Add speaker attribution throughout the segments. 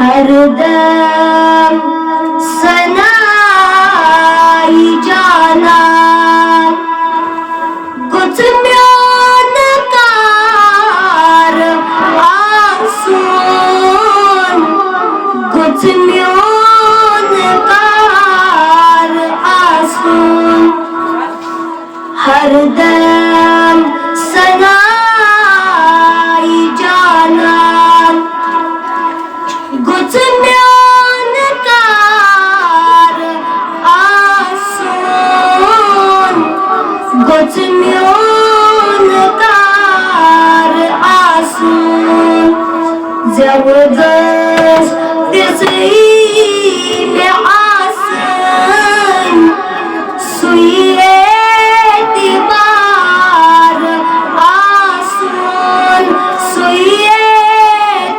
Speaker 1: हरदम सनाई जाना कुछ म्योन कार आसून कुछ म्योन कार आसून हरदम सनाई जाना कुछ म्योन कार आसून कुछ म्योन कार आसून जबरदस्त दिसई में आसन सुइए दीवार आसून सुइए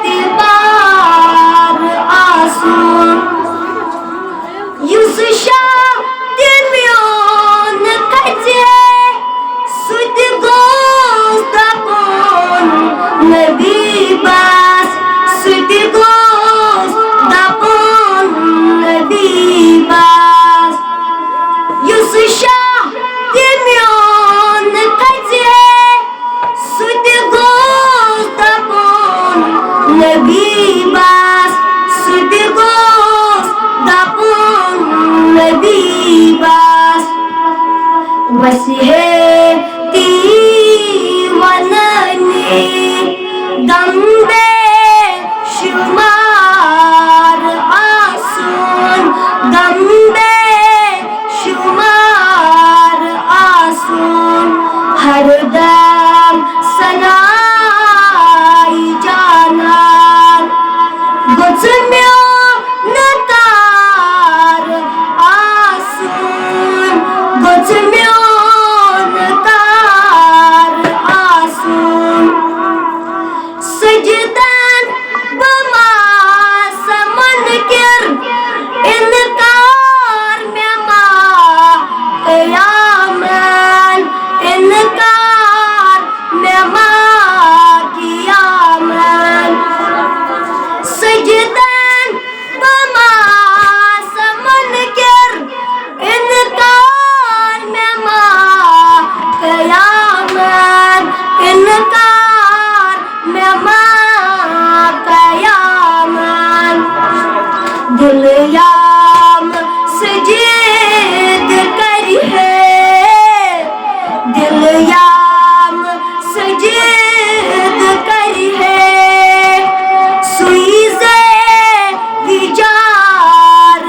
Speaker 1: दीवार आसून Yusuşa demiyon kaçe Sütü gostapon Nabi bas Sütü gostapon Nabi bas Yusuşa demiyon kaçe Sütü gostapon Nabi bas Sütü gostapon Nabi bas वसीहे दीवानने दम्बे शुमार आसून दम्बे शुमार आसून हरदम सनाई जाना गुच म्योन कार आसून गुच म्योन कार आसून सजदन बमा समन कर इनकार में मा क़यामन इनकार में मा क़यामन सजदन बमा समन कर इनकार में मा क़यामन इनकार में मा क़यामन दिल याम सजीद करी है दिल याम सजीद करी है सुई से विचार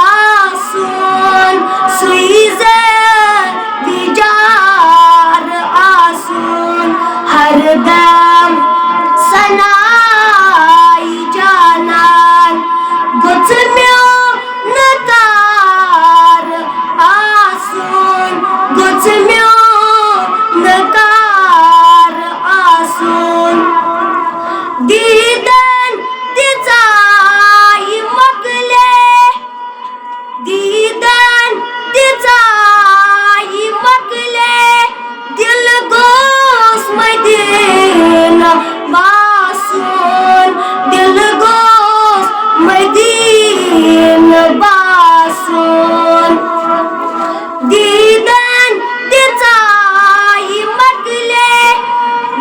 Speaker 1: आसून सुई से विचार आसून हरदम सनाई जाना गुच म्योन कार आसून गुच म्योन कार आसून दीदन तिचाई मकले दीदन तिचाई मकले दिल गोस मदीना बासून दिल गोस मदीना बासून दीदन तिचाई मकले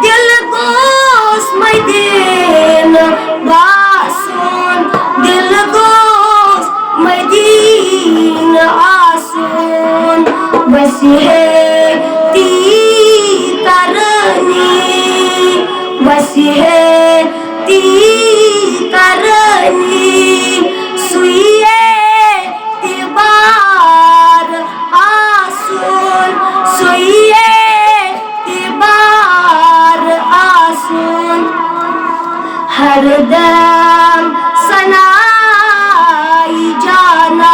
Speaker 1: दिल गोस मदीना बासून दिल गोस मदीना आसून वसीहे ती करनी वसीहे ती करनी सुइए दीवार आसून सुइए दीवार आसून हरदम सनाई जाना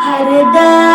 Speaker 1: हरदम